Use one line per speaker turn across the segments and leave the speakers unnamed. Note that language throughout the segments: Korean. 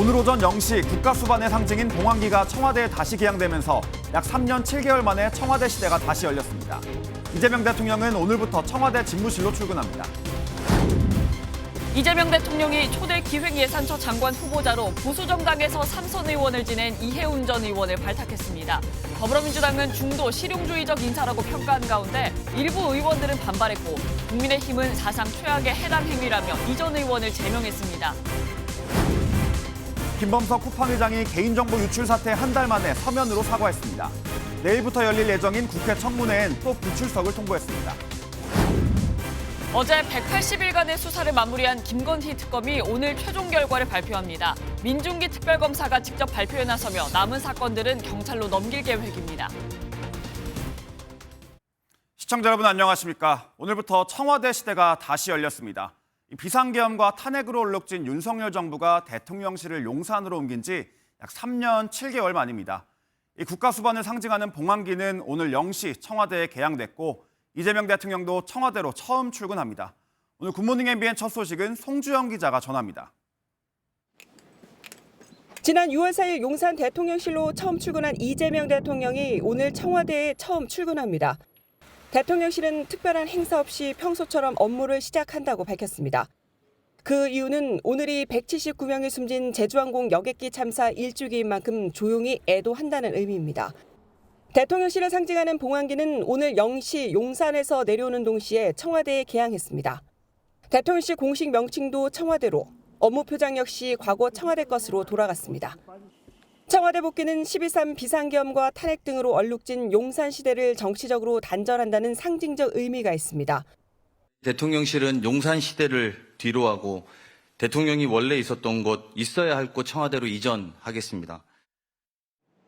오늘 오전 0시 국가수반의 상징인 봉황기가 청와대에 다시 개양되면서 약 3년 7개월 만에 청와대 시대가 다시 열렸습니다. 이재명 대통령은 오늘부터 청와대 집무실로 출근합니다.
이재명 대통령이 초대 기획예산처 장관 후보자로 보수정당에서 삼선 의원을 지낸 이해운 전 의원을 발탁했습니다. 더불어민주당은 중도 실용주의적 인사라고 평가한 가운데 일부 의원들은 반발했고 국민의힘은 사상 최악의 해당 행위라며 이 전 의원을 제명했습니다.
김범석 쿠팡회장이 개인정보 유출 사태 한 달 만에 서면으로 사과했습니다. 내일부터 열릴 예정인 국회 청문회엔 또 불출석을 통보했습니다.
어제 180일간의 수사를 마무리한 김건희 특검이 오늘 최종 결과를 발표합니다. 민중기 특별검사가 직접 발표에 나서며 남은 사건들은 경찰로 넘길 계획입니다.
시청자 여러분 안녕하십니까? 오늘부터 청와대 시대가 다시 열렸습니다. 비상계엄과 탄핵으로 얼룩진 윤석열 정부가 대통령실을 용산으로 옮긴 지 약 3년 7개월 만입니다. 이 국가수반을 상징하는 봉황기는 오늘 0시 청와대에 개양됐고 이재명 대통령도 청와대로 처음 출근합니다. 오늘 굿모닝 MBN 첫 소식은 송주영 기자가 전합니다.
지난 6월 4일 용산 대통령실로 처음 출근한 이재명 대통령이 오늘 청와대에 처음 출근합니다. 대통령실은 특별한 행사 없이 평소처럼 업무를 시작한다고 밝혔습니다. 그 이유는 오늘이 179명이 숨진 제주항공 여객기 참사 1주기인 만큼 조용히 애도한다는 의미입니다. 대통령실을 상징하는 봉황기는 오늘 0시 용산에서 내려오는 동시에 청와대에 개양했습니다. 대통령실 공식 명칭도 청와대로, 업무 표장 역시 과거 청와대 것으로 돌아갔습니다. 청와대 복귀는 12.3 비상계엄과 탄핵 등으로 얼룩진 용산 시대를 정치적으로 단절한다는 상징적 의미가 있습니다.
대통령실은 용산 시대를 뒤로하고 대통령이 원래 있었던 곳, 있어야 할 곳 청와대로 이전하겠습니다.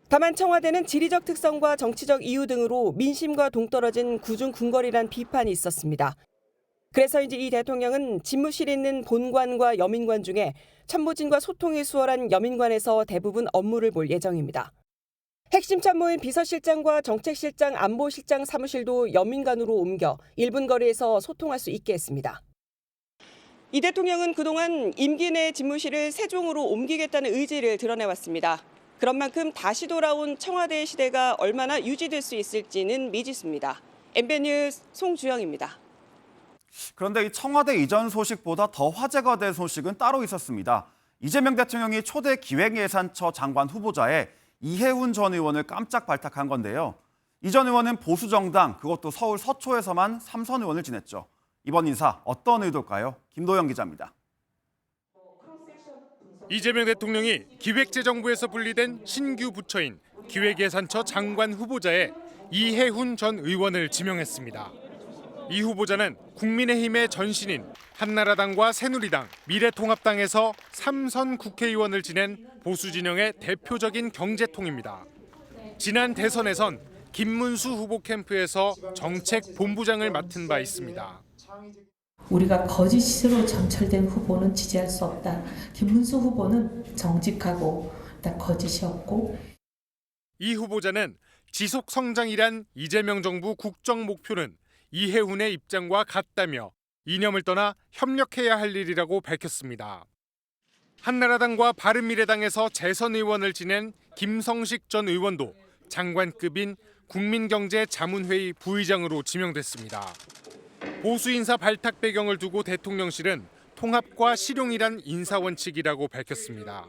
다만 청와대는 지리적 특성과 정치적 이유 등으로 민심과 동떨어진 구중궁궐이란 비판이 있었습니다. 그래서인지 이 대통령은 집무실에 있는 본관과 여민관 중에 참모진과 소통이 수월한 여민관에서 대부분 업무를 볼 예정입니다. 핵심 참모인 비서실장과 정책실장, 안보실장 사무실도 여민관으로 옮겨 1분 거리에서 소통할 수 있게 했습니다. 이 대통령은 그동안 임기 내 집무실을 세종으로 옮기겠다는 의지를 드러내왔습니다. 그런 만큼 다시 돌아온 청와대의 시대가 얼마나 유지될 수 있을지는 미지수입니다. MBN 뉴스 송주영입니다.
그런데 이 청와대 이전 소식보다 더 화제가 된 소식은 따로 있었습니다. 이재명 대통령이 초대 기획예산처 장관 후보자에 이해운 전 의원을 깜짝 발탁한 건데요. 이 전 의원은 보수정당, 그것도 서울 서초에서만 삼선 의원을 지냈죠. 이번 인사 어떤 의도일까요? 김도영 기자입니다.
이재명 대통령이 기획재정부에서 분리된 신규 부처인 기획예산처 장관 후보자에 이해훈 전 의원을 지명했습니다. 이 후보자는 국민의힘의 전신인 한나라당과 새누리당, 미래통합당에서 3선 국회의원을 지낸 보수진영의 대표적인 경제통입니다. 지난 대선에선 김문수 후보 캠프에서 정책 본부장을 맡은 바 있습니다.
우리가 거짓으로 점철된 후보는 지지할 수 없다. 김문수 후보는 정직하고 거짓이 없고.
이 후보자는 지속 성장이란 이재명 정부 국정 목표는 이해훈의 입장과 같다며 이념을 떠나 협력해야 할 일이라고 밝혔습니다. 한나라당과 바른미래당에서 재선 의원을 지낸 김성식 전 의원도 장관급인 국민경제자문회의 부의장으로 지명됐습니다. 보수 인사 발탁 배경을 두고 대통령실은 통합과 실용이란 인사 원칙이라고 밝혔습니다.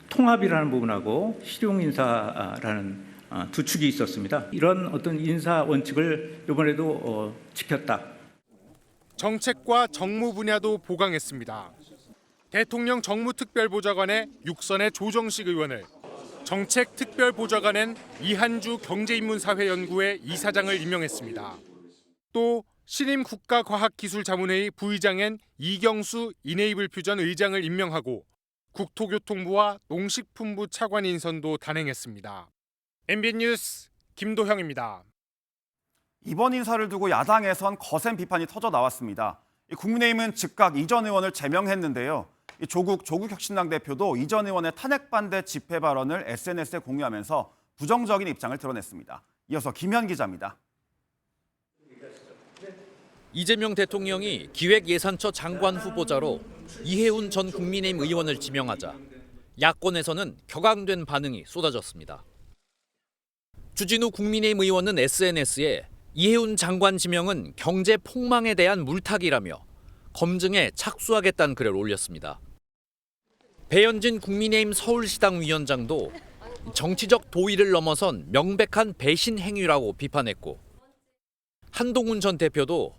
통합이라는 부분하고 실용인사라는 두 축이 있었습니다. 이런 어떤 인사 원칙을 이번에도 지켰다.
정책과 정무 분야도 보강했습니다. 대통령 정무특별보좌관에 육선의 조정식 의원을, 정책특별보좌관엔 이한주 경제인문사회연구회 이사장을 임명했습니다. 또 신임 국가과학기술자문회의 부의장엔 이경수 이네이블 퓨전 의장을 임명하고 국토교통부와 농식품부 차관 인선도 단행했습니다. MBN 뉴스 김도형입니다.
이번 인사를 두고 야당에선 거센 비판이 터져 나왔습니다. 국민의힘은 즉각 이 전 의원을 제명했는데요. 조국 혁신당 대표도 이 전 의원의 탄핵 반대 집회 발언을 SNS에 공유하면서 부정적인 입장을 드러냈습니다. 이어서 김현 기자입니다.
이재명 대통령이 기획예산처 장관 후보자로 이해운 전 국민의힘 의원을 지명하자 야권에서는 격앙된 반응이 쏟아졌습니다. 주진우 국민의힘 의원은 SNS에 이해운 장관 지명은 경제 폭망에 대한 물타기라며 검증에 착수하겠다는 글을 올렸습니다. 배현진 국민의힘 서울시당 위원장도 정치적 도의를 넘어선 명백한 배신 행위라고 비판했고, 한동훈 전 대표도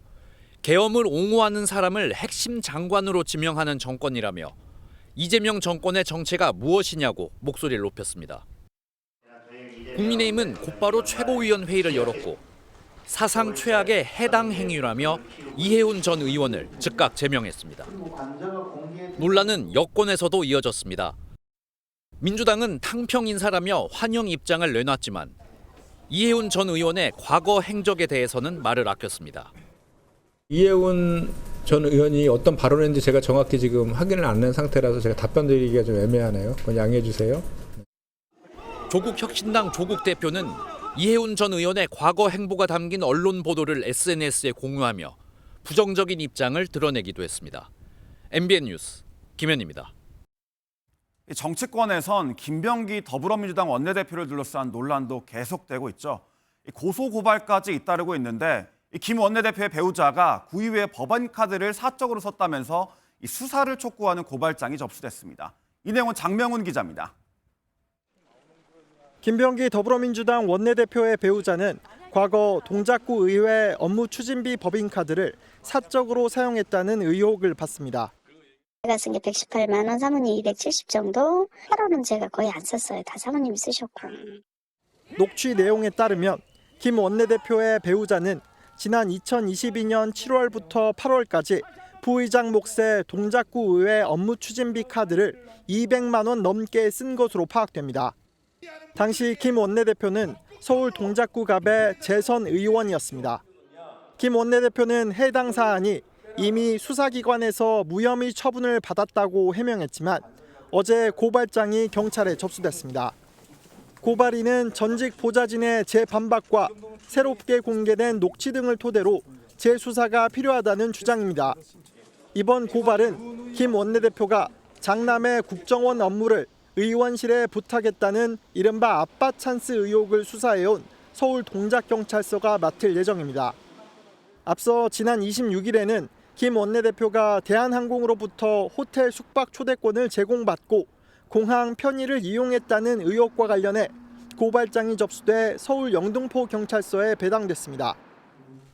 계엄을 옹호하는 사람을 핵심 장관으로 지명하는 정권이라며 이재명 정권의 정체가 무엇이냐고 목소리를 높였습니다. 국민의힘은 곧바로 최고위원 회의를 열었고 사상 최악의 해당 행위라며 이해운 전 의원을 즉각 제명했습니다. 논란은 여권에서도 이어졌습니다. 민주당은 탕평 인사라며 환영 입장을 내놨지만 이해운 전 의원의 과거 행적에 대해서는 말을 아꼈습니다.
이해운 전 의원이 어떤 발언을 했는지 제가 정확히 지금 확인을 안 한 상태라서 제가 답변 드리기가 좀 애매하네요. 그건 양해해 주세요.
조국혁신당 조국 대표는 이해운 전 의원의 과거 행보가 담긴 언론 보도를 SNS에 공유하며 부정적인 입장을 드러내기도 했습니다. MBN 뉴스 김현입니다.
정치권에선 김병기 더불어민주당 원내대표를 둘러싼 논란도 계속되고 있죠. 고소 고발까지 잇따르고 있는데 김 원내대표의 배우자가 구의회 법안 카드를 사적으로 썼다면서 수사를 촉구하는 고발장이 접수됐습니다. 이 내용은 장명훈 기자입니다.
김병기 더불어민주당 원내대표의 배우자는 과거 동작구 의회 업무 추진비 법인카드를 사적으로 사용했다는 의혹을 받습니다.
제가 쓴 게 118만 원, 사모님 270 정도. 8월은 제가 거의 안 썼어요. 다 사모님이 쓰셨고.
녹취 내용에 따르면 김 원내대표의 배우자는 지난 2022년 7월부터 8월까지 부의장 몫의 동작구 의회 업무 추진비 카드를 200만 원 넘게 쓴 것으로 파악됩니다. 당시 김 원내대표는 서울 동작구갑의 재선 의원이었습니다. 김 원내대표는 해당 사안이 이미 수사기관에서 무혐의 처분을 받았다고 해명했지만 어제 고발장이 경찰에 접수됐습니다. 고발인은 전직 보좌진의 재반박과 새롭게 공개된 녹취 등을 토대로 재수사가 필요하다는 주장입니다. 이번 고발은 김 원내대표가 장남의 국정원 업무를 의원실에 부탁했다는 이른바 아빠 찬스 의혹을 수사해온 서울 동작경찰서가 맡을 예정입니다. 앞서 지난 26일에는 김 원내대표가 대한항공으로부터 호텔 숙박 초대권을 제공받고 공항 편의를 이용했다는 의혹과 관련해 고발장이 접수돼 서울 영등포 경찰서에 배당됐습니다.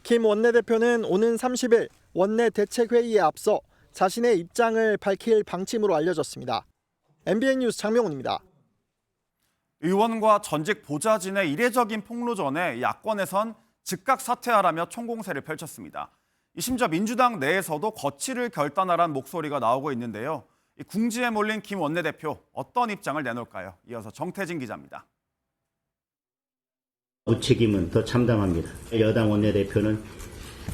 김 원내대표는 오는 30일 원내 대책회의에 앞서 자신의 입장을 밝힐 방침으로 알려졌습니다. MBN 뉴스 장명훈입니다.
의원과 전직 보좌진의 이례적인 폭로 전에 야권에선 즉각 사퇴하라며 총공세를 펼쳤습니다. 심지어 민주당 내에서도 거취를 결단하라는 목소리가 나오고 있는데요. 궁지에 몰린 김 원내대표 어떤 입장을 내놓을까요? 이어서 정태진 기자입니다.
무책임은 더 참담합니다. 여당 원내대표는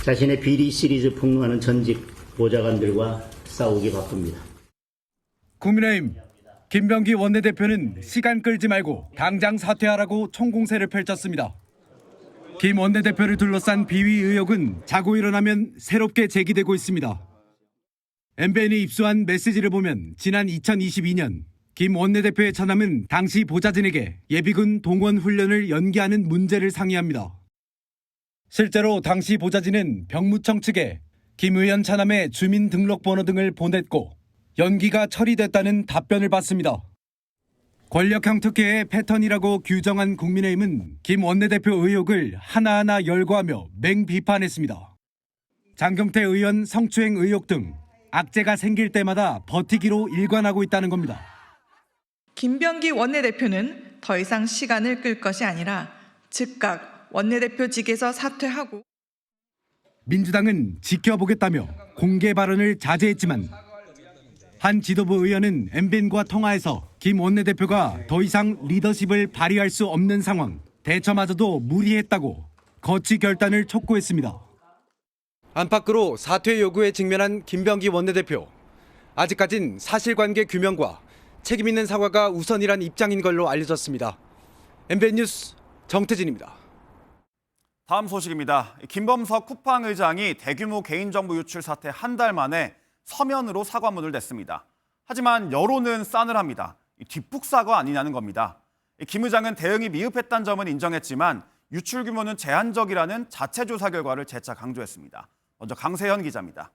자신의 비리 시리즈 폭로하는 전직 보좌관들과 싸우기 바쁩니다.
국민의힘 김병기 원내대표는 시간 끌지 말고 당장 사퇴하라고 총공세를 펼쳤습니다. 김 원내대표를 둘러싼 비위 의혹은 자고 일어나면 새롭게 제기되고 있습니다. MBN이 입수한 메시지를 보면 지난 2022년 김 원내대표의 차남은 당시 보좌진에게 예비군 동원 훈련을 연기하는 문제를 상의합니다. 실제로 당시 보좌진은 병무청 측에 김 의원 차남의 주민등록번호 등을 보냈고 연기가 처리됐다는 답변을 받습니다. 권력형 특혜의 패턴이라고 규정한 국민의힘은 김 원내대표 의혹을 하나하나 열거하며 맹비판했습니다. 장경태 의원 성추행 의혹 등 악재가 생길 때마다 버티기로 일관하고 있다는 겁니다.
김병기 원내대표는 더 이상 시간을 끌 것이 아니라 즉각 원내대표직에서 사퇴하고
민주당은 지켜보겠다며 공개 발언을 자제했지만 한 지도부 의원은 MBN과 통화에서 김 원내대표가 더 이상 리더십을 발휘할 수 없는 상황, 대처마저도 무리했다고 거취 결단을 촉구했습니다.
안팎으로 사퇴 요구에 직면한 김병기 원내대표. 아직까진 사실관계 규명과 책임 있는 사과가 우선이란 입장인 걸로 알려졌습니다. MBN 뉴스 정태진입니다.
다음 소식입니다. 김범석 쿠팡 의장이 대규모 개인정보 유출 사태 한 달 만에 서면으로 사과문을 냈습니다. 하지만 여론은 싸늘합니다. 뒷북 사과 아니냐는 겁니다. 김 의장은 대응이 미흡했다는 점은 인정했지만 유출 규모는 제한적이라는 자체 조사 결과를 재차 강조했습니다. 먼저 강세현 기자입니다.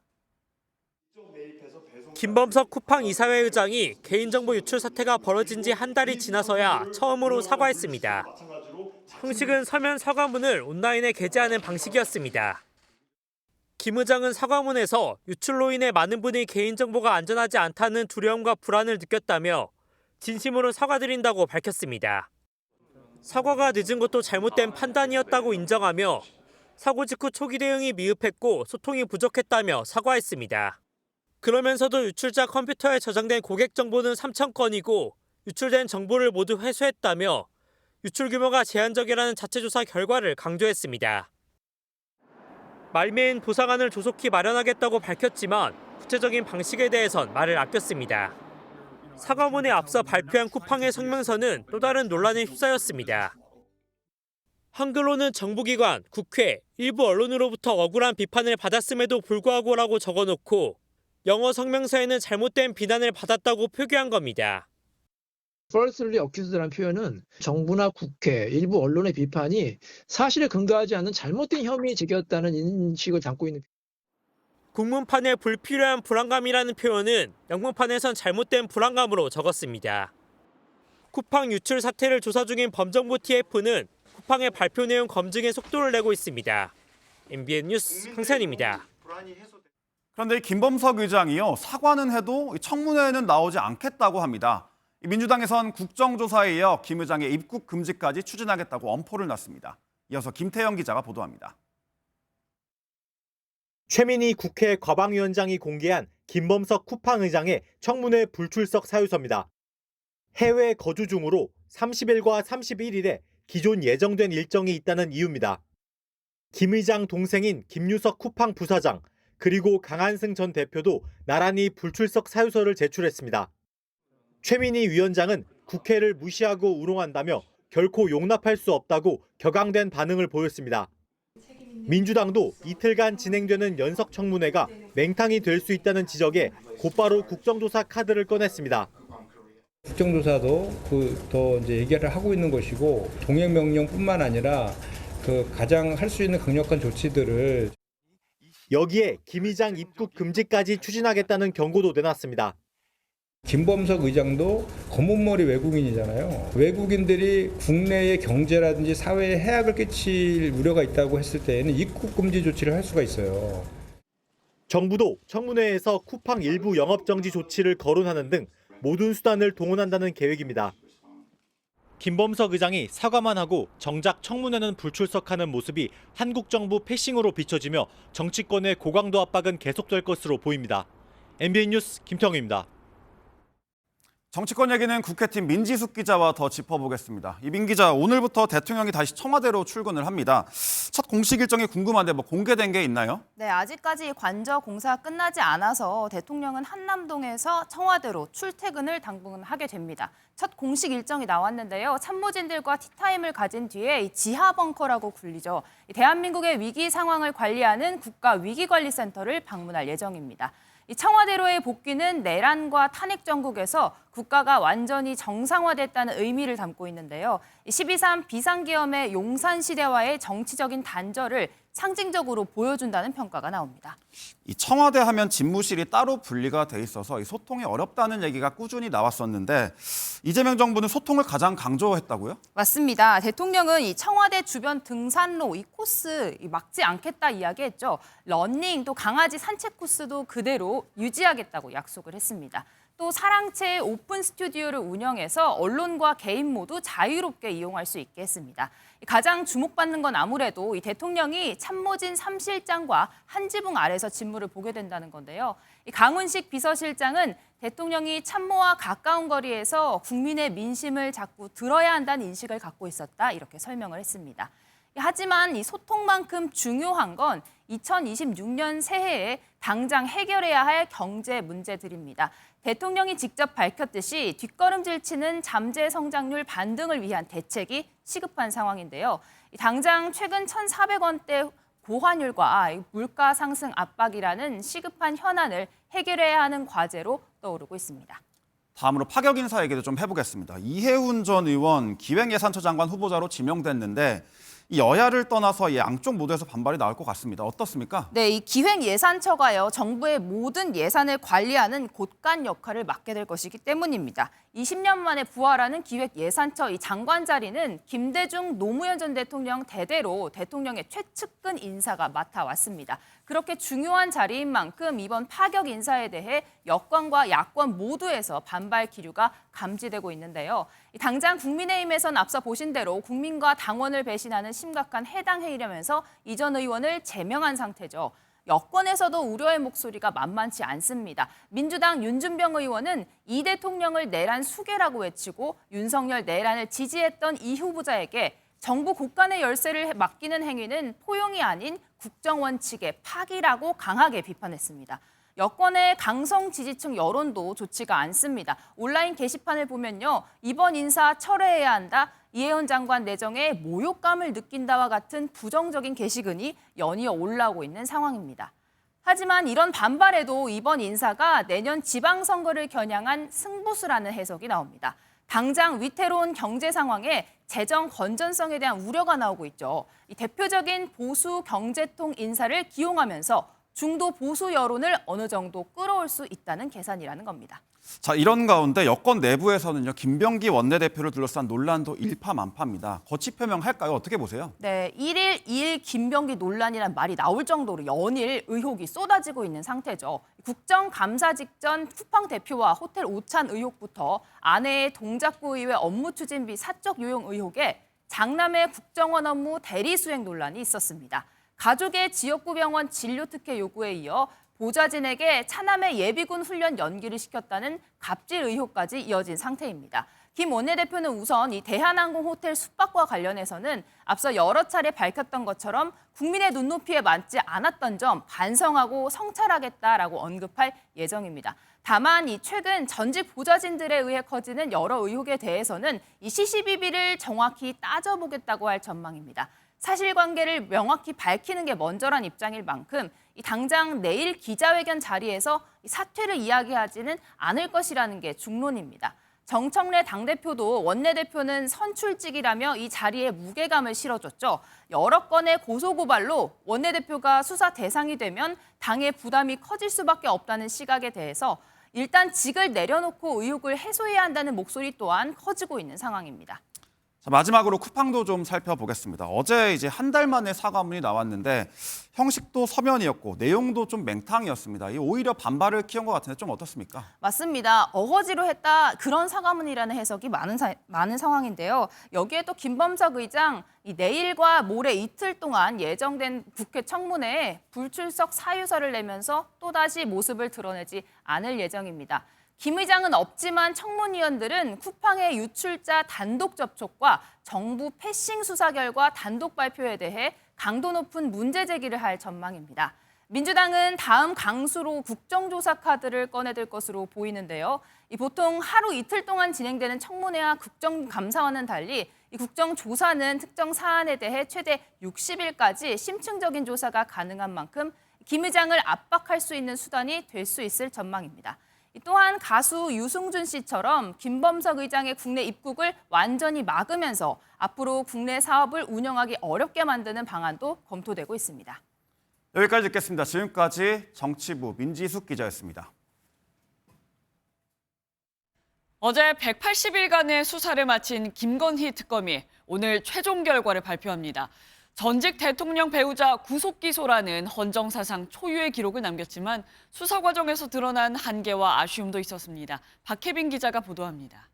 김범석 쿠팡 이사회 의장이 개인정보 유출 사태가 벌어진 지 한 달이 지나서야 처음으로 사과했습니다. 형식은 서면 사과문을 온라인에 게재하는 방식이었습니다. 김 의장은 사과문에서 유출로 인해 많은 분이 개인정보가 안전하지 않다는 두려움과 불안을 느꼈다며 진심으로 사과드린다고 밝혔습니다. 사과가 늦은 것도 잘못된 판단이었다고 인정하며 사고 직후 초기 대응이 미흡했고 소통이 부족했다며 사과했습니다. 그러면서도 유출자 컴퓨터에 저장된 고객 정보는 3,000건이고 유출된 정보를 모두 회수했다며 유출 규모가 제한적이라는 자체 조사 결과를 강조했습니다. 말미엔 보상안을 조속히 마련하겠다고 밝혔지만 구체적인 방식에 대해선 말을 아꼈습니다. 사과문에 앞서 발표한 쿠팡의 성명서는 또 다른 논란에 휩싸였습니다. 한글로는 정부기관, 국회, 일부 언론으로부터 억울한 비판을 받았음에도 불구하고라고 적어놓고 영어 성명서에는 잘못된 비난을 받았다고 표기한 겁니다.
falsely accused라는 표현은 정부나 국회, 일부 언론의 비판이 사실에 근거하지 않는 잘못된 혐의 제기였다는 인식을 담고 있는.
국문판에 불필요한 불안감이라는 표현은 영문판에선 잘못된 불안감으로 적었습니다. 쿠팡 유출 사태를 조사 중인 범정부 TF는 쿠팡의 발표 내용 검증에 속도를 내고 있습니다. MBN 뉴스 강세현입니다.
그런데 김범석 의장이요, 사과는 해도 청문회에는 나오지 않겠다고 합니다. 민주당에선 국정조사에 이어 김 의장의 입국 금지까지 추진하겠다고 엄포를 놨습니다. 이어서 김태영 기자가 보도합니다.
최민희 국회 과방위원장이 공개한 김범석 쿠팡 의장의 청문회 불출석 사유서입니다. 해외 거주 중으로 30일과 31일에 기존 예정된 일정이 있다는 이유입니다. 김 의장 동생인 김유석 쿠팡 부사장 그리고 강한승 전 대표도 나란히 불출석 사유서를 제출했습니다. 최민희 위원장은 국회를 무시하고 우롱한다며 결코 용납할 수 없다고 격앙된 반응을 보였습니다. 민주당도 이틀간 진행되는 연석 청문회가 맹탕이 될 수 있다는 지적에 곧바로 국정조사 카드를 꺼냈습니다.
국정조사도 더 이제 얘기를 하고 있는 것이고 동행 명령뿐만 아니라 가장 할 수 있는 강력한 조치들을
여기에 김 의장 입국 금지까지 추진하겠다는 경고도 내놨습니다.
김범석 의장도 검은머리 외국인이잖아요. 외국인들이 국내의 경제라든지 사회에 해악을 끼칠 우려가 있다고 했을 때에는 입국 금지 조치를 할 수가 있어요.
정부도 청문회에서 쿠팡 일부 영업 정지 조치를 거론하는 등 모든 수단을 동원한다는 계획입니다. 김범석 의장이 사과만 하고 정작 청문회는 불출석하는 모습이 한국 정부 패싱으로 비춰지며 정치권의 고강도 압박은 계속될 것으로 보입니다. MBN 뉴스 김태형입니다.
정치권 얘기는 국회팀 민지숙 기자와 더 짚어보겠습니다. 이민 기자, 오늘부터 대통령이 다시 청와대로 출근을 합니다. 첫 공식 일정이 궁금한데 공개된 게 있나요?
네, 아직까지 관저 공사가 끝나지 않아서 대통령은 한남동에서 청와대로 출퇴근을 당분간 하게 됩니다. 첫 공식 일정이 나왔는데요. 참모진들과 티타임을 가진 뒤에 이 지하 벙커라고 불리죠. 대한민국의 위기 상황을 관리하는 국가위기관리센터를 방문할 예정입니다. 이 청와대로의 복귀는 내란과 탄핵 정국에서 국가가 완전히 정상화됐다는 의미를 담고 있는데요. 12.3 비상계엄의 용산시대와의 정치적인 단절을 상징적으로 보여준다는 평가가 나옵니다.
이 청와대 하면 집무실이 따로 분리가 돼 있어서 이 소통이 어렵다는 얘기가 꾸준히 나왔었는데 이재명 정부는 소통을 가장 강조했다고요?
맞습니다. 대통령은 이 청와대 주변 등산로 이 코스 막지 않겠다 이야기했죠. 러닝 또 강아지 산책 코스도 그대로 유지하겠다고 약속을 했습니다. 또 사랑채 오픈 스튜디오를 운영해서 언론과 개인 모두 자유롭게 이용할 수 있게 했습니다. 가장 주목받는 건 아무래도 이 대통령이 참모진 3실장과 한 지붕 아래서 직무를 보게 된다는 건데요. 강훈식 비서실장은 대통령이 참모와 가까운 거리에서 국민의 민심을 자꾸 들어야 한다는 인식을 갖고 있었다, 이렇게 설명을 했습니다. 하지만 이 소통만큼 중요한 건 2026년 새해에 당장 해결해야 할 경제 문제들입니다. 대통령이 직접 밝혔듯이 뒷걸음질 치는 잠재 성장률 반등을 위한 대책이 시급한 상황인데요. 당장 최근 1,400원대 고환율과 물가 상승 압박이라는 시급한 현안을 해결해야 하는 과제로 떠오르고 있습니다.
다음으로 파격 인사 얘기도 좀 해보겠습니다. 이해훈 전 의원 기획예산처 장관 후보자로 지명됐는데 이 여야를 떠나서 양쪽 모두에서 반발이 나올 것 같습니다. 어떻습니까?
네, 이 기획예산처가요, 정부의 모든 예산을 관리하는 곳간 역할을 맡게 될 것이기 때문입니다. 20년 만에 부활하는 기획예산처 이 장관 자리는 김대중 노무현 전 대통령 대대로 대통령의 최측근 인사가 맡아왔습니다. 그렇게 중요한 자리인 만큼 이번 파격 인사에 대해 여권과 야권 모두에서 반발 기류가 감지되고 있는데요. 당장 국민의힘에선 앞서 보신 대로 국민과 당원을 배신하는 심각한 해당 행위라면서 이 전 의원을 제명한 상태죠. 여권에서도 우려의 목소리가 만만치 않습니다. 민주당 윤준병 의원은 이 대통령을 내란 수괴라고 외치고 윤석열 내란을 지지했던 이 후보자에게 정부 곳간의 열쇠를 맡기는 행위는 포용이 아닌 국정원칙의 파기라고 강하게 비판했습니다. 여권의 강성 지지층 여론도 좋지가 않습니다. 온라인 게시판을 보면요. 이번 인사 철회해야 한다. 이해훈 장관 내정에 모욕감을 느낀다와 같은 부정적인 게시글이 연이어 올라오고 있는 상황입니다. 하지만 이런 반발에도 이번 인사가 내년 지방선거를 겨냥한 승부수라는 해석이 나옵니다. 당장 위태로운 경제 상황에 재정 건전성에 대한 우려가 나오고 있죠. 이 대표적인 보수 경제통 인사를 기용하면서 중도 보수 여론을 어느 정도 끌어올 수 있다는 계산이라는 겁니다.
자, 이런 가운데 여권 내부에서는요. 김병기 원내대표를 둘러싼 논란도 일파만파입니다. 거취 표명할까요? 어떻게 보세요?
네, 1일 2일 김병기 논란이란 말이 나올 정도로 연일 의혹이 쏟아지고 있는 상태죠. 국정감사 직전 쿠팡 대표와 호텔 오찬 의혹부터 아내의 동작구 의회 업무 추진비 사적 요용 의혹에 장남의 국정원 업무 대리 수행 논란이 있었습니다. 가족의 지역구 병원 진료 특혜 요구에 이어 보좌진에게 차남의 예비군 훈련 연기를 시켰다는 갑질 의혹까지 이어진 상태입니다. 김 원내대표는 우선 이 대한항공 호텔 숙박과 관련해서는 앞서 여러 차례 밝혔던 것처럼 국민의 눈높이에 맞지 않았던 점 반성하고 성찰하겠다라고 언급할 예정입니다. 다만 이 최근 전직 보좌진들에 의해 커지는 여러 의혹에 대해서는 이 시시비비를 정확히 따져보겠다고 할 전망입니다. 사실관계를 명확히 밝히는 게 먼저란 입장일 만큼 당장 내일 기자회견 자리에서 사퇴를 이야기하지는 않을 것이라는 게 중론입니다. 정청래 당대표도 원내대표는 선출직이라며 이 자리에 무게감을 실어줬죠. 여러 건의 고소고발로 원내대표가 수사 대상이 되면 당의 부담이 커질 수밖에 없다는 시각에 대해서 일단 직을 내려놓고 의혹을 해소해야 한다는 목소리 또한 커지고 있는 상황입니다.
자, 마지막으로 쿠팡도 좀 살펴보겠습니다. 어제 이제 한 달 만에 사과문이 나왔는데 형식도 서면이었고 내용도 좀 맹탕이었습니다. 이 오히려 반발을 키운 것 같은데 좀 어떻습니까?
맞습니다. 어거지로 했다 그런 사과문이라는 해석이 많은 상황인데요. 여기에 또 김범석 의장 내일과 모레 이틀 동안 예정된 국회 청문회에 불출석 사유서를 내면서 또다시 모습을 드러내지 않을 예정입니다. 김 의장은 없지만 청문위원들은 쿠팡의 유출자 단독 접촉과 정부 패싱 수사 결과 단독 발표에 대해 강도 높은 문제 제기를 할 전망입니다. 민주당은 다음 강수로 국정조사 카드를 꺼내들 것으로 보이는데요. 보통 하루 이틀 동안 진행되는 청문회와 국정감사와는 달리 이 국정조사는 특정 사안에 대해 최대 60일까지 심층적인 조사가 가능한 만큼 김 의장을 압박할 수 있는 수단이 될 수 있을 전망입니다. 또한 가수 유승준 씨처럼 김범석 의장의 국내 입국을 완전히 막으면서 앞으로 국내 사업을 운영하기 어렵게 만드는 방안도 검토되고 있습니다.
여기까지 듣겠습니다. 지금까지 정치부 민지숙 기자였습니다.
어제 180일간의 수사를 마친 김건희 특검이 오늘 최종 결과를 발표합니다. 전직 대통령 배우자 구속 기소라는 헌정사상 초유의 기록을 남겼지만 수사 과정에서 드러난 한계와 아쉬움도 있었습니다. 박혜빈 기자가 보도합니다.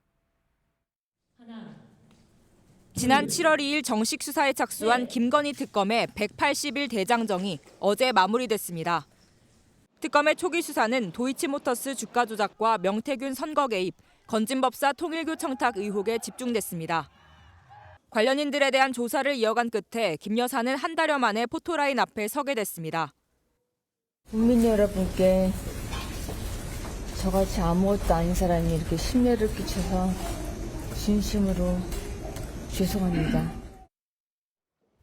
지난 7월 2일 정식 수사에 착수한 김건희 특검의 180일 대장정이 어제 마무리됐습니다. 특검의 초기 수사는 도이치모터스 주가 조작과 명태균 선거 개입, 건진법사 통일교 청탁 의혹에 집중됐습니다. 관련인들에 대한 조사를 이어간 끝에 김 여사는 한 달여 만에 포토라인 앞에 서게 됐습니다.
국민 여러분께 저같이 아무것도 아닌 사람이 이렇게 심려를 끼쳐서 진심으로 죄송합니다.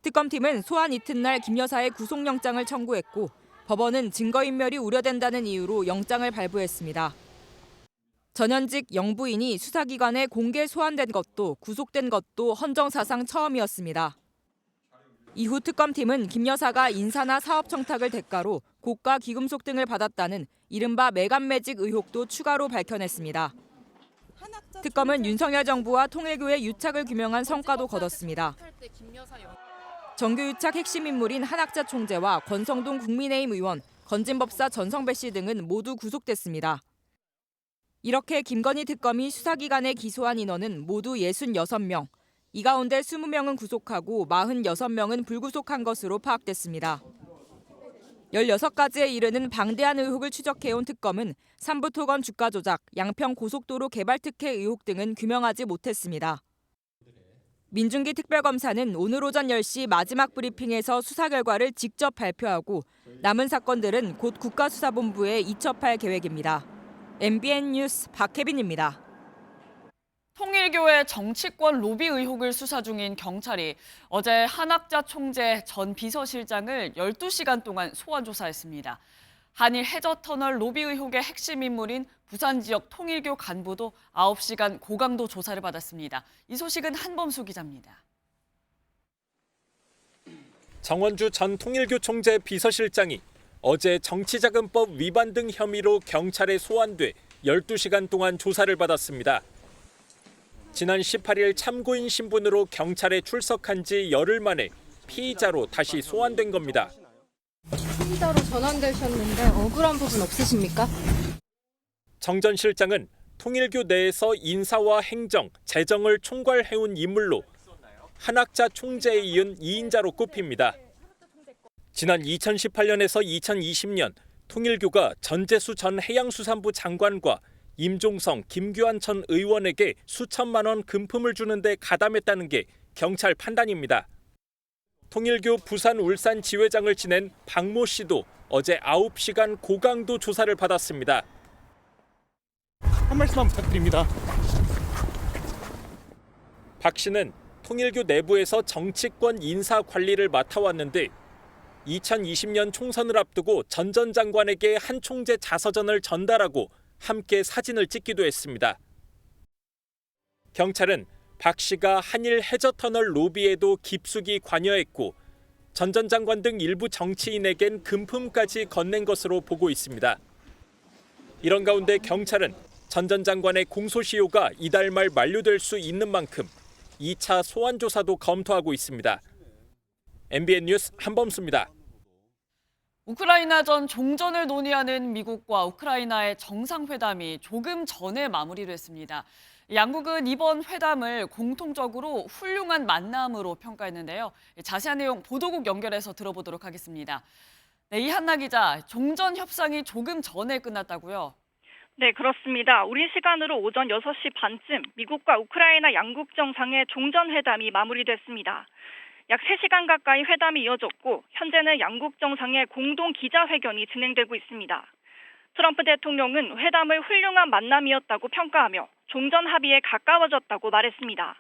특검팀은 소환 이튿날 김 여사의 구속영장을 청구했고 법원은 증거인멸이 우려된다는 이유로 영장을 발부했습니다. 전현직 영부인이 수사기관에 공개 소환된 것도 구속된 것도 헌정사상 처음이었습니다. 이후 특검팀은 김 여사가 인사나 사업 청탁을 대가로 고가 기금속 등을 받았다는 이른바 매간매직 의혹도 추가로 밝혀냈습니다. 특검은 윤석열 정부와 통일교의 유착을 규명한 성과도 거뒀습니다. 정교 유착 핵심 인물인 한학자 총재와 권성동 국민의힘 의원, 건진법사 전성배 씨 등은 모두 구속됐습니다. 이렇게 김건희 특검이 수사기관에 기소한 인원은 모두 66명. 이 가운데 20명은 구속하고 46명은 불구속한 것으로 파악됐습니다. 16가지에 이르는 방대한 의혹을 추적해온 특검은 삼부토건 주가 조작, 양평 고속도로 개발 특혜 의혹 등은 규명하지 못했습니다. 민중기 특별검사는 오늘 오전 10시 마지막 브리핑에서 수사 결과를 직접 발표하고 남은 사건들은 곧 국가수사본부에 이첩할 계획입니다. MBN 뉴스 박혜빈입니다.
통일교의 정치권 로비 의혹을 수사 중인 경찰이 어제 한학자 총재 전 비서실장을 12시간 동안 소환 조사했습니다. 한일 해저터널 로비 의혹의 핵심 인물인 부산 지역 통일교 간부도 9시간 고강도 조사를 받았습니다. 이 소식은 한범수 기자입니다.
정원주 전 통일교 총재 비서실장이 어제 정치자금법 위반 등 혐의로 경찰에 소환돼 12시간 동안 조사를 받았습니다. 지난 18일 참고인 신분으로 경찰에 출석한 지 열흘 만에 피의자로 다시 소환된 겁니다.
피의자로 전환되셨는데 억울한 부분 없으십니까?
정 전 실장은 통일교 내에서 인사와 행정, 재정을 총괄해온 인물로 한학자 총재에 이은 2인자로 꼽힙니다. 지난 2018년에서 2020년 통일교가 전재수 전 해양수산부 장관과 임종성, 김규환 전 의원에게 수천만 원 금품을 주는데 가담했다는 게 경찰 판단입니다. 통일교 부산 울산 지회장을 지낸 박모 씨도 어제 9시간 고강도 조사를 받았습니다.
한 말씀만 부탁드립니다.
박 씨는 통일교 내부에서 정치권 인사 관리를 맡아왔는데 2020년 총선을 앞두고 전 전 장관에게 한 총재 자서전을 전달하고 함께 사진을 찍기도 했습니다. 경찰은 박 씨가 한일 해저터널 로비에도 깊숙이 관여했고 전 전 장관 등 일부 정치인에겐 금품까지 건넨 것으로 보고 있습니다. 이런 가운데 경찰은 전 전 장관의 공소시효가 이달 말 만료될 수 있는 만큼 2차 소환 조사도 검토하고 있습니다. MBN 뉴스 한범수입니다.
우크라이나전 종전을 논의하는 미국과 우크라이나의 정상회담이 조금 전에 마무리됐습니다. 양국은 이번 회담을 공통적으로 훌륭한 만남으로 평가했는데요. 자세한 내용 보도국 연결해서 들어보도록 하겠습니다. 네, 이한나 기자, 종전 협상이 조금 전에 끝났다고요?
네, 그렇습니다. 우리 시간으로 오전 6시 반쯤 미국과 우크라이나 양국 정상의 종전회담이 마무리됐습니다. 약 3시간 가까이 회담이 이어졌고 현재는 양국 정상의 공동 기자회견이 진행되고 있습니다. 트럼프 대통령은 회담을 훌륭한 만남이었다고 평가하며 종전 합의에 가까워졌다고 말했습니다.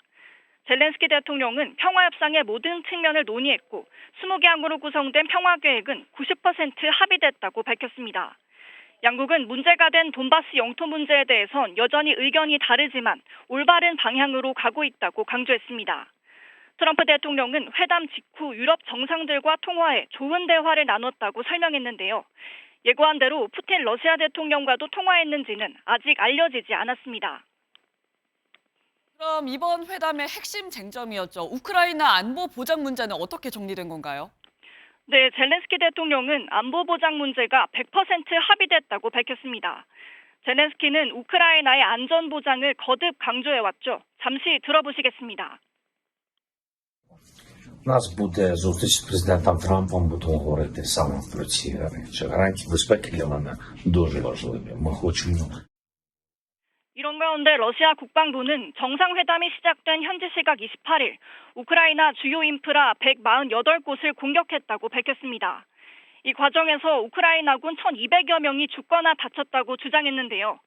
젤렌스키 대통령은 평화협상의 모든 측면을 논의했고 20개 항으로 구성된 평화계획은 90% 합의됐다고 밝혔습니다. 양국은 문제가 된 돈바스 영토 문제에 대해선 여전히 의견이 다르지만 올바른 방향으로 가고 있다고 강조했습니다. 트럼프 대통령은 회담 직후 유럽 정상들과 통화해 좋은 대화를 나눴다고 설명했는데요. 예고한 대로 푸틴 러시아 대통령과도 통화했는지는 아직 알려지지 않았습니다.
그럼 이번 회담의 핵심 쟁점이었죠. 우크라이나 안보 보장 문제는 어떻게 정리된 건가요?
네, 젤렌스키 대통령은 안보 보장 문제가 100% 합의됐다고 밝혔습니다. 젤렌스키는 우크라이나의 안전 보장을 거듭 강조해왔죠. 잠시 들어보시겠습니다.
У нас буде зустріч з президентом Трампом, будемо говорити саме про ці речі. Гарантії безпеки для мене дуже важливі. Ми хочемо.
이런 가운데 러시아 국방부는 정상회담이 시작된 현지 시각 28일 우크라이나 주요 인프라 148곳을 공격했다고 밝혔습니다. 이 과정에서 우크라이나군 1,200여 명이 죽거나 다쳤다고 주장했는데요.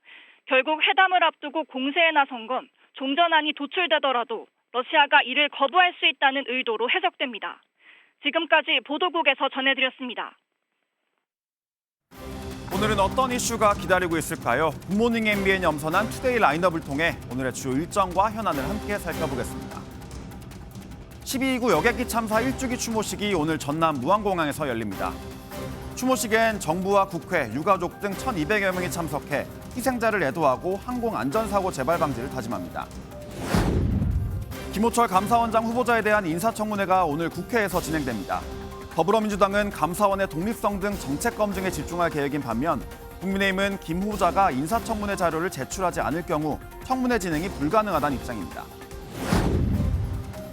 결국 회담을 앞두고 공세에 나선 건 종전안이 도출되더라도 러시아가 이를 거부할 수 있다는 의도로 해석됩니다. 지금까지 보도국에서 전해드렸습니다.
오늘은 어떤 이슈가 기다리고 있을까요? 굿모닝 MBN이 엄선한 투데이 라인업을 통해 오늘의 주요 일정과 현안을 함께 살펴보겠습니다. 12.29 여객기 참사 1주기 추모식이 오늘 전남 무안공항에서 열립니다. 추모식엔 정부와 국회, 유가족 등 1,200여 명이 참석해 희생자를 애도하고 항공안전사고 재발 방지를 다짐합니다. 김호철 감사원장 후보자에 대한 인사청문회가 오늘 국회에서 진행됩니다. 더불어민주당은 감사원의 독립성 등 정책 검증에 집중할 계획인 반면 국민의힘은 김 후보자가 인사청문회 자료를 제출하지 않을 경우 청문회 진행이 불가능하다는 입장입니다.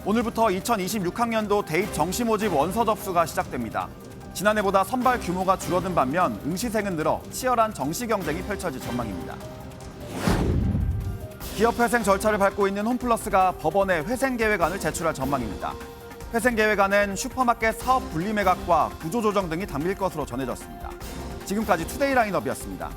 오늘부터 2026학년도 대입 정시 모집 원서 접수가 시작됩니다. 지난해보다 선발 규모가 줄어든 반면 응시생은 늘어 치열한 정시 경쟁이 펼쳐질 전망입니다. 기업회생 절차를 밟고 있는 홈플러스가 법원에 회생계획안을 제출할 전망입니다. 회생계획안엔 슈퍼마켓 사업 분리매각과 구조조정 등이 담길 것으로 전해졌습니다. 지금까지 투데이 라인업이었습니다.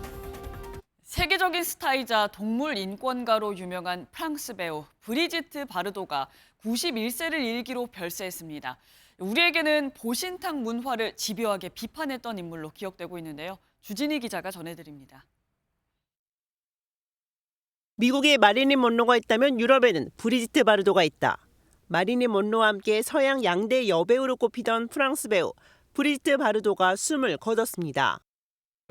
세계적인 스타이자 동물 인권가로 유명한 프랑스 배우 브리지트 바르도가 91세를 일기로 별세했습니다. 우리에게는 보신탕 문화를 집요하게 비판했던 인물로 기억되고 있는데요. 주진희 기자가 전해드립니다.
미국에 마릴린 먼로가 있다면 유럽에는 브리지트 바르도가 있다. 마릴린 먼로와 함께 서양 양대 여배우로 꼽히던 프랑스 배우 브리지트 바르도가 숨을 거뒀습니다.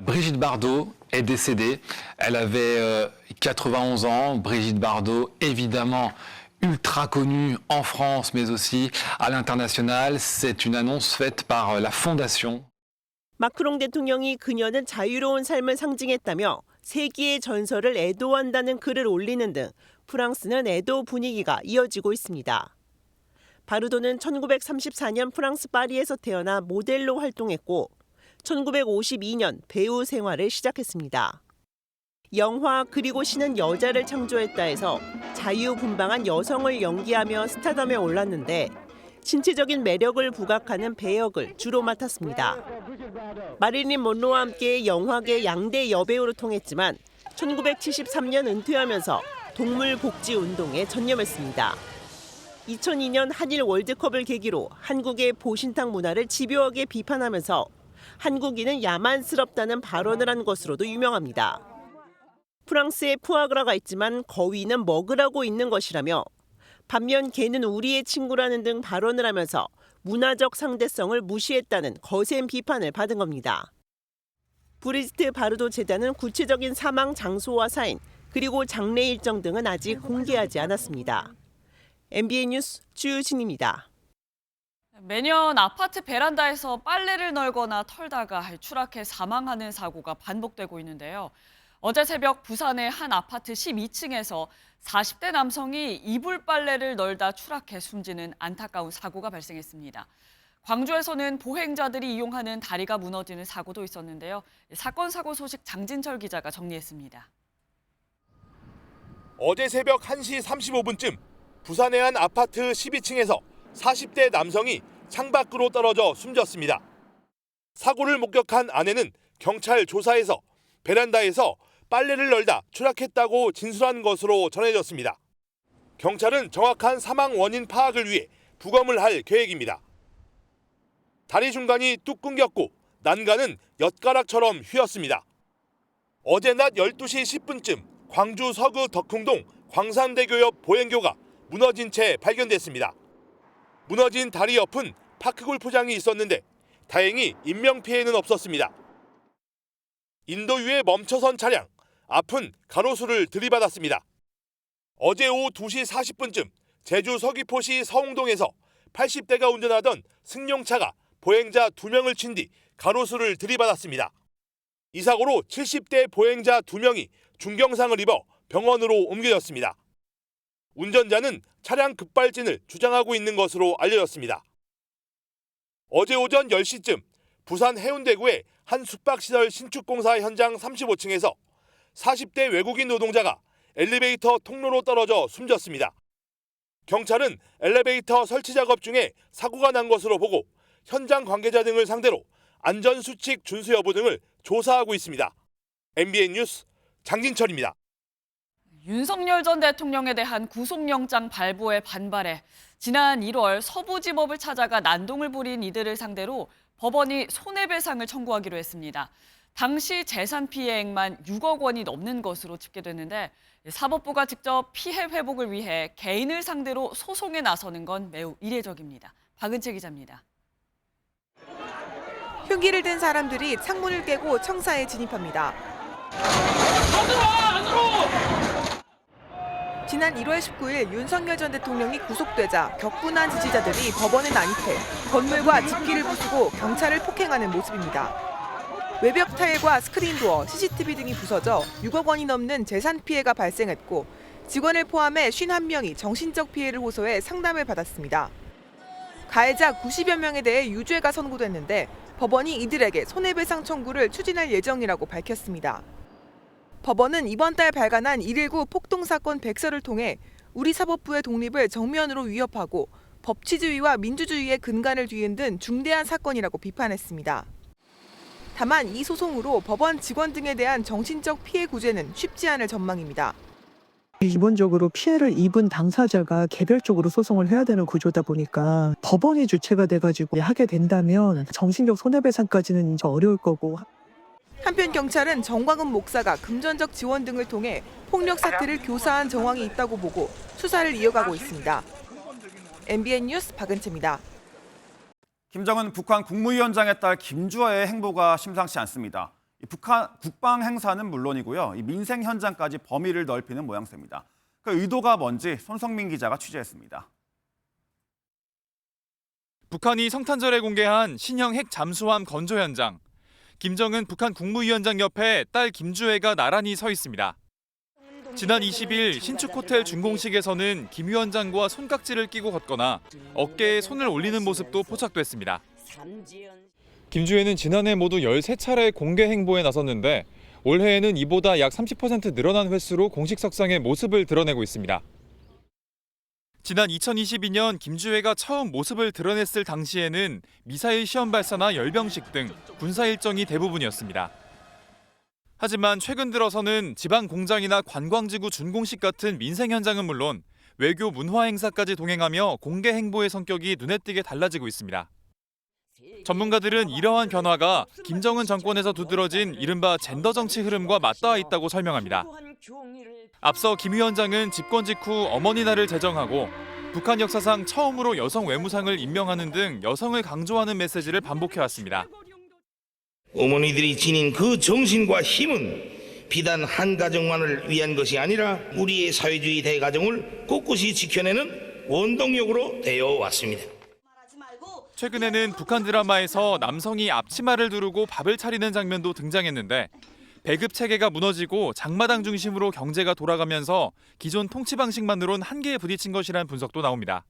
Brigitte Bardot est décédée. Elle avait 91 ans. Brigitte Bardot, évidemment, ultra connue en France, mais aussi à l'international. C'est une annonce faite par la Fondation.
마크롱 대통령이 그녀는 자유로운 삶을 상징했다며 세기의 전설을 애도한다는 글을 올리는 등 프랑스는 애도 분위기가 이어지고 있습니다. 바르도는 1934년 프랑스 파리에서 태어나 모델로 활동했고 1952년 배우 생활을 시작했습니다. 영화 그리고 시는 여자를 창조했다 해서 자유분방한 여성을 연기하며 스타덤에 올랐는데 신체적인 매력을 부각하는 배역을 주로 맡았습니다. 마릴린 먼로와 함께 영화계 양대 여배우로 통했지만 1973년 은퇴하면서 동물 복지 운동에 전념했습니다. 2002년 한일 월드컵을 계기로 한국의 보신탕 문화를 집요하게 비판하면서 한국인은 야만스럽다는 발언을 한 것으로도 유명합니다. 프랑스에 푸아그라가 있지만 거위는 먹으라고 있는 것이라며 반면 개는 우리의 친구라는 등 발언을 하면서 문화적 상대성을 무시했다는 거센 비판을 받은 겁니다. 브리지트 바르도 재단은 구체적인 사망 장소와 사인 그리고 장례 일정 등은 아직 공개하지 않았습니다. MBN 뉴스 주유진입니다.
매년 아파트 베란다에서 빨래를 널거나 털다가 추락해 사망하는 사고가 반복되고 있는데요. 어제 새벽 부산의 한 아파트 12층에서 40대 남성이 이불 빨래를 널다 추락해 숨지는 안타까운 사고가 발생했습니다. 광주에서는 보행자들이 이용하는 다리가 무너지는 사고도 있었는데요. 사건 사고 소식 장진철 기자가 정리했습니다.
어제 새벽 1시 35분쯤 부산의 한 아파트 12층에서 40대 남성이 창밖으로 떨어져 숨졌습니다. 사고를 목격한 아내는 경찰 조사에서 베란다에서 빨래를 널다 추락했다고 진술한 것으로 전해졌습니다. 경찰은 정확한 사망 원인 파악을 위해 부검을 할 계획입니다. 다리 중간이 뚝 끊겼고 난간은 엿가락처럼 휘었습니다. 어제 낮 12시 10분쯤 광주 서구 덕흥동 광산대교 옆 보행교가 무너진 채 발견됐습니다. 무너진 다리 옆은 파크골프장이 있었는데 다행히 인명피해는 없었습니다. 인도유에 멈춰선 차량, 앞은 가로수를 들이받았습니다. 어제 오후 2시 40분쯤 제주 서귀포시 서홍동에서 80대가 운전하던 승용차가 보행자 2명을 친 뒤 가로수를 들이받았습니다. 이 사고로 70대 보행자 2명이 중경상을 입어 병원으로 옮겨졌습니다. 운전자는 차량 급발진을 주장하고 있는 것으로 알려졌습니다. 어제 오전 10시쯤 부산 해운대구의 한 숙박시설 신축공사 현장 35층에서 40대 외국인 노동자가 엘리베이터 통로로 떨어져 숨졌습니다. 경찰은 엘리베이터 설치 작업 중에 사고가 난 것으로 보고 현장 관계자 등을 상대로 안전수칙 준수 여부 등을 조사하고 있습니다. MBN 뉴스 장진철입니다.
윤석열 전 대통령에 대한 구속영장 발부에 반발해 지난 1월 서부지법을 찾아가 난동을 부린 이들을 상대로 법원이 손해배상을 청구하기로 했습니다. 당시 재산 피해액만 6억 원이 넘는 것으로 집계됐는데 사법부가 직접 피해 회복을 위해 개인을 상대로 소송에 나서는 건 매우 이례적입니다. 박은채 기자입니다.
흉기를 든 사람들이 창문을 깨고 청사에 진입합니다. 지난 1월 19일 윤석열 전 대통령이 구속되자 격분한 지지자들이 법원에 난입해 건물과 집기를 부수고 경찰을 폭행하는 모습입니다. 외벽 타일과 스크린도어, CCTV 등이 부서져 6억 원이 넘는 재산 피해가 발생했고 직원을 포함해 51명이 정신적 피해를 호소해 상담을 받았습니다. 가해자 90여 명에 대해 유죄가 선고됐는데 법원이 이들에게 손해배상 청구를 추진할 예정이라고 밝혔습니다. 법원은 이번 달 발간한 119 폭동사건 백서를 통해 우리 사법부의 독립을 정면으로 위협하고 법치주의와 민주주의의 근간을 뒤흔든 중대한 사건이라고 비판했습니다. 다만 이 소송으로 법원 직원 등에 대한 정신적 피해 구제는 쉽지 않을 전망입니다.
기본적으로 피해를 입은 당사자가 개별적으로 소송을 해야 되는 구조다 보니까 법원이 주체가 돼가지고 하게 된다면 정신적 손해배상까지는 이제 어려울 거고.
한편 경찰은 정광훈 목사가 금전적 지원 등을 통해 폭력 사태를 교사한 정황이 있다고 보고 수사를 이어가고 있습니다. MBN 뉴스 박은채입니다.
김정은 북한 국무위원장의 딸 김주아의 행보가 심상치 않습니다. 북한 국방 행사는 물론이고요. 민생 현장까지 범위를 넓히는 모양새입니다. 그 의도가 뭔지 손성민 기자가 취재했습니다.
북한이 성탄절에 공개한 신형 핵 잠수함 건조 현장. 김정은 북한 국무위원장 옆에 딸 김주애가 나란히 서 있습니다. 지난 20일 신축 호텔 준공식에서는 김 위원장과 손깍지를 끼고 걷거나 어깨에 손을 올리는 모습도 포착됐습니다. 김주애는 지난해 모두 13차례 공개 행보에 나섰는데 올해에는 이보다 약 30% 늘어난 횟수로 공식 석상에 모습을 드러내고 있습니다. 지난 2022년 김주애가 처음 모습을 드러냈을 당시에는 미사일 시험 발사나 열병식 등 군사 일정이 대부분이었습니다. 하지만 최근 들어서는 지방 공장이나 관광지구 준공식 같은 민생 현장은 물론 외교 문화 행사까지 동행하며 공개 행보의 성격이 눈에 띄게 달라지고 있습니다. 전문가들은 이러한 변화가 김정은 정권에서 두드러진 이른바 젠더 정치 흐름과 맞닿아 있다고 설명합니다. 앞서 김 위원장은 집권 직후 어머니 날을 제정하고 북한 역사상 처음으로 여성 외무상을 임명하는 등 여성을 강조하는 메시지를 반복해왔습니다.
어머니들이 지닌 그 정신과 힘은 비단 한 가정만을 위한 것이 아니라 우리의 사회주의 대가정을 꿋꿋이 지켜내는 원동력으로 되어 왔습니다.
최근에는 북한 드라마에서 남성이 앞치마를 두르고 밥을 차리는 장면도 등장했는데 배급 체계가 무너지고 장마당 중심으로 경제가 돌아가면서 기존 통치 방식만으론 한계에 부딪힌 것이라는 분석도 나옵니다.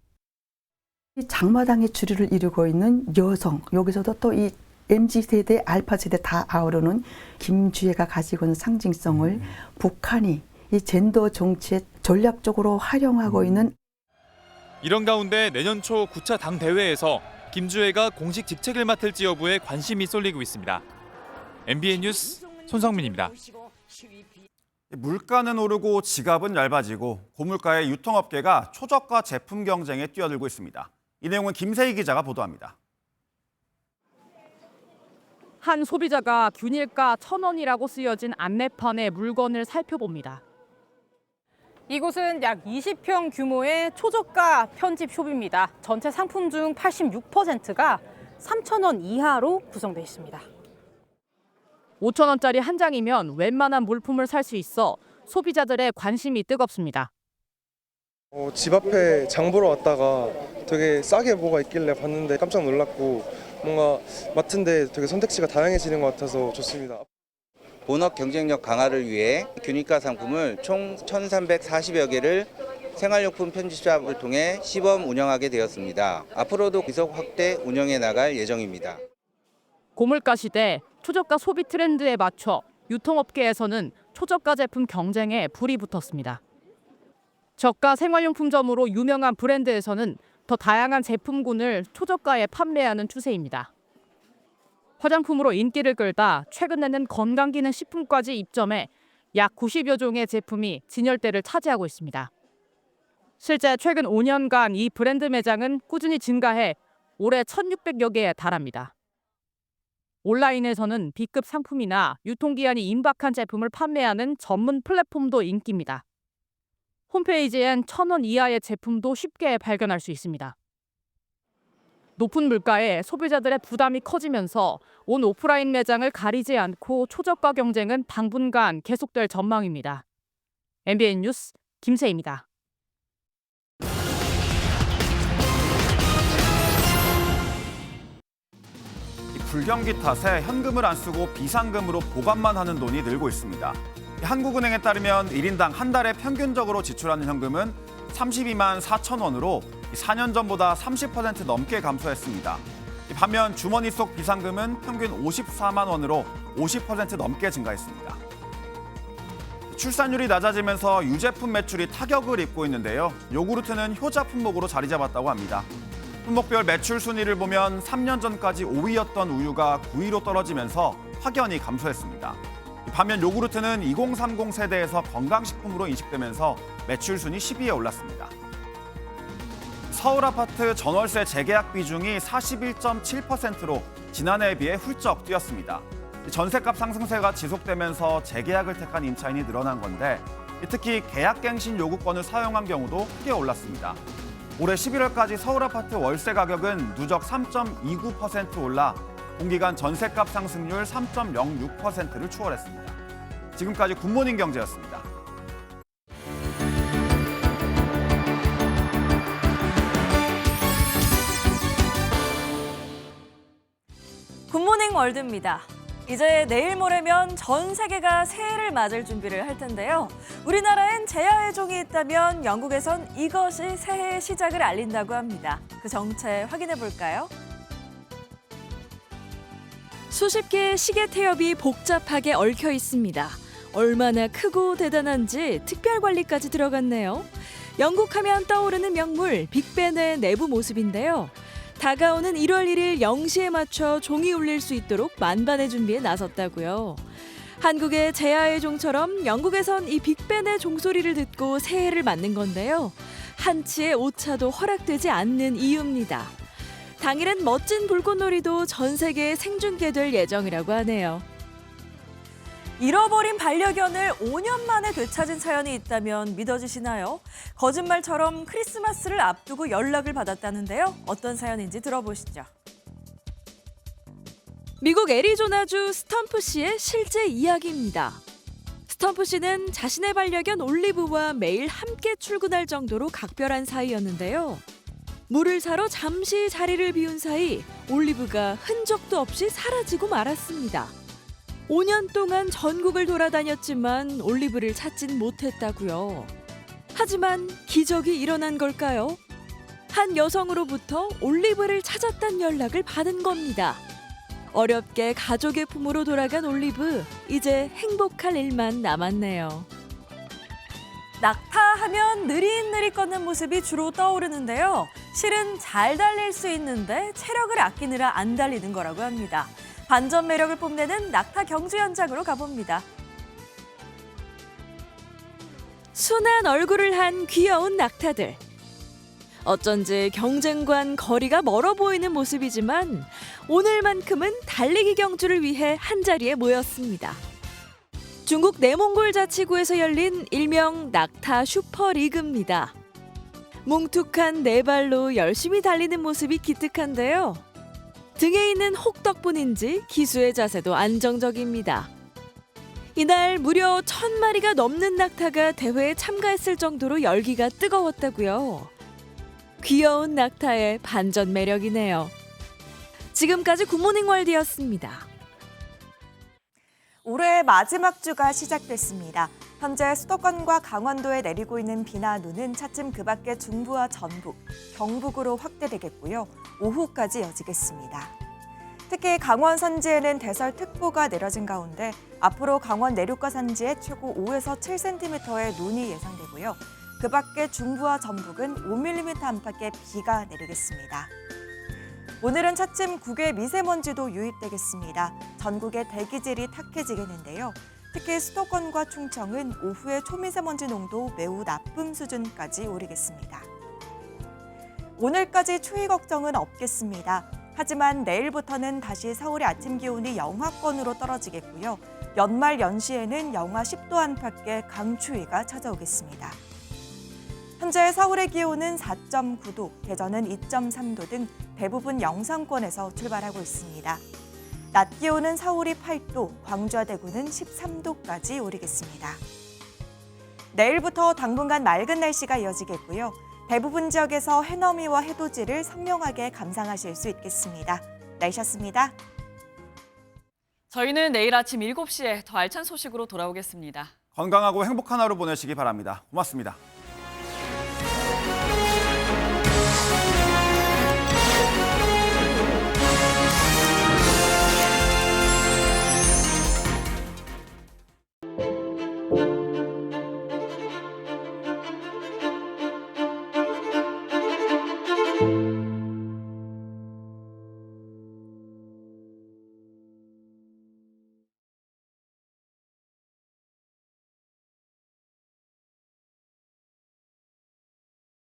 장마당의 주류를 이루고 있는 여성, 여기서도 또 이 MZ세대, 알파세대 다 아우르는 김주애가 가지고 있는 상징성을 북한이 이 젠더 정치에 전략적으로 활용하고 있는.
이런 가운데 내년 초 9차 당 대회에서 김주애가 공식 직책을 맡을지 여부에 관심이 쏠리고 있습니다. MBN 뉴스 손성민입니다.
물가는 오르고 지갑은 얇아지고 고물가의 유통업계가 초저가 제품 경쟁에 뛰어들고 있습니다. 이 내용은 김세희 기자가 보도합니다.
한 소비자가 균일가 1,000원이라고 쓰여진 안내판의 물건을 살펴봅니다. 이곳은 약 20평 규모의 초저가 편집숍입니다. 전체 상품 중 86%가 3,000원 이하로 구성되어 있습니다. 5,000원짜리 한 장이면 웬만한 물품을 살 수 있어 소비자들의 관심이 뜨겁습니다.
집 앞에 장 보러 왔다가 되게 싸게 뭐가 있길래 봤는데 깜짝 놀랐고 뭔가 마트인데 되게 선택지가 다양해지는 것 같아서 좋습니다.
본업 경쟁력 강화를 위해 균일가 상품을 총 1,340여 개를 생활용품 편집샵을 통해 시범 운영하게 되었습니다. 앞으로도 지속 확대 운영해 나갈 예정입니다.
고물가 시대 초저가 소비 트렌드에 맞춰 유통업계에서는 초저가 제품 경쟁에 불이 붙었습니다. 저가 생활용품점으로 유명한 브랜드에서는 더 다양한 제품군을 초저가에 판매하는 추세입니다. 화장품으로 인기를 끌다 최근에는 건강기능 식품까지 입점해 약 90여 종의 제품이 진열대를 차지하고 있습니다. 실제 최근 5년간 이 브랜드 매장은 꾸준히 증가해 올해 1,600여 개에 달합니다. 온라인에서는 B급 상품이나 유통기한이 임박한 제품을 판매하는 전문 플랫폼도 인기입니다. 홈페이지엔 1,000원 이하의 제품도 쉽게 발견할 수 있습니다. 높은 물가에 소비자들의 부담이 커지면서 온 오프라인 매장을 가리지 않고 초저가 경쟁은 당분간 계속될 전망입니다. MBN 뉴스 김세희입니다.
불경기 탓에 현금을 안 쓰고 비상금으로 보관만 하는 돈이 늘고 있습니다. 한국은행에 따르면 1인당 한 달에 평균적으로 지출하는 현금은 32만 4천 원으로 4년 전보다 30% 넘게 감소했습니다. 반면 주머니 속 비상금은 평균 54만 원으로 50% 넘게 증가했습니다. 출산율이 낮아지면서 유제품 매출이 타격을 입고 있는데요. 요구르트는 효자 품목으로 자리 잡았다고 합니다. 품목별 매출 순위를 보면 3년 전까지 5위였던 우유가 9위로 떨어지면서 확연히 감소했습니다. 반면 요구르트는 2030 세대에서 건강식품으로 인식되면서 매출 순위 10위에 올랐습니다. 서울 아파트 전월세 재계약 비중이 41.7%로 지난해에 비해 훌쩍 뛰었습니다. 전셋값 상승세가 지속되면서 재계약을 택한 임차인이 늘어난 건데 특히 계약갱신 요구권을 사용한 경우도 크게 올랐습니다. 올해 11월까지 서울 아파트 월세 가격은 누적 3.29% 올라 동기간 전셋값 상승률 3.06%를 추월했습니다. 지금까지 굿모닝 경제였습니다.
굿모닝 월드입니다. 이제 내일 모레면 전 세계가 새해를 맞을 준비를 할 텐데요. 우리나라엔 제야의 종이 있다면 영국에선 이것이 새해의 시작을 알린다고 합니다. 그 정체 확인해 볼까요? 수십 개의 시계 태엽이 복잡하게 얽혀 있습니다. 얼마나 크고 대단한지 특별 관리까지 들어갔네요. 영국 하면 떠오르는 명물 빅벤의 내부 모습인데요. 다가오는 1월 1일 0시에 맞춰 종이 울릴 수 있도록 만반의 준비에 나섰다고요. 한국의 제야의 종처럼 영국에선 이 빅벤의 종소리를 듣고 새해를 맞는 건데요. 한치의 오차도 허락되지 않는 이유입니다. 당일엔 멋진 불꽃놀이도 전 세계에 생중계될 예정이라고 하네요. 잃어버린 반려견을 5년 만에 되찾은 사연이 있다면 믿어지시나요? 거짓말처럼 크리스마스를 앞두고 연락을 받았다는데요. 어떤 사연인지 들어보시죠. 미국 애리조나주 스텀프시의 실제 이야기입니다. 스텀프시는 자신의 반려견 올리브와 매일 함께 출근할 정도로 각별한 사이였는데요. 물을 사러 잠시 자리를 비운 사이 올리브가 흔적도 없이 사라지고 말았습니다. 5년 동안 전국을 돌아다녔지만 올리브를 찾진 못했다고요. 하지만 기적이 일어난 걸까요? 한 여성으로부터 올리브를 찾았다는 연락을 받은 겁니다. 어렵게 가족의 품으로 돌아간 올리브, 이제 행복할 일만 남았네요. 낙타하면 느릿느릿 걷는 모습이 주로 떠오르는데요. 실은 잘 달릴 수 있는데 체력을 아끼느라 안 달리는 거라고 합니다. 반전 매력을 뽐내는 낙타 경주 현장으로 가봅니다. 순한 얼굴을 한 귀여운 낙타들. 어쩐지 경쟁과는 거리가 멀어 보이는 모습이지만 오늘만큼은 달리기 경주를 위해 한자리에 모였습니다. 중국 내몽골 자치구에서 열린 일명 낙타 슈퍼리그입니다. 뭉툭한 네 발로 열심히 달리는 모습이 기특한데요. 등에 있는 혹 덕분인지 기수의 자세도 안정적입니다. 이날 무려 1,000마리가 넘는 낙타가 대회에 참가했을 정도로 열기가 뜨거웠다고요. 귀여운 낙타의 반전 매력이네요. 지금까지 굿모닝 월드였습니다.
올해 마지막 주가 시작됐습니다. 현재 수도권과 강원도에 내리고 있는 비나 눈은 차츰 그 밖의 중부와 전북, 경북으로 확대되겠고요. 오후까지 이어지겠습니다. 특히 강원 산지에는 대설특보가 내려진 가운데 앞으로 강원 내륙과 산지에 최고 5에서 7cm의 눈이 예상되고요. 그 밖의 중부와 전북은 5mm 안팎의 비가 내리겠습니다. 오늘은 차츰 국외 미세먼지도 유입되겠습니다. 전국의 대기질이 탁해지겠는데요. 특히 수도권과 충청은 오후에 초미세먼지 농도 매우 나쁨 수준까지 오르겠습니다. 오늘까지 추위 걱정은 없겠습니다. 하지만 내일부터는 다시 서울의 아침 기온이 영하권으로 떨어지겠고요. 연말 연시에는 영하 10도 안팎의 강추위가 찾아오겠습니다. 현재 서울의 기온은 4.9도, 대전은 2.3도 등 대부분 영상권에서 출발하고 있습니다. 낮 기온은 서울이 8도, 광주와 대구는 13도까지 오르겠습니다. 내일부터 당분간 맑은 날씨가 이어지겠고요. 대부분 지역에서 해넘이와 해돋이를 선명하게 감상하실 수 있겠습니다. 날씨였습니다.
저희는 내일 아침 7시에 더 알찬 소식으로 돌아오겠습니다.
건강하고 행복한 하루 보내시기 바랍니다. 고맙습니다.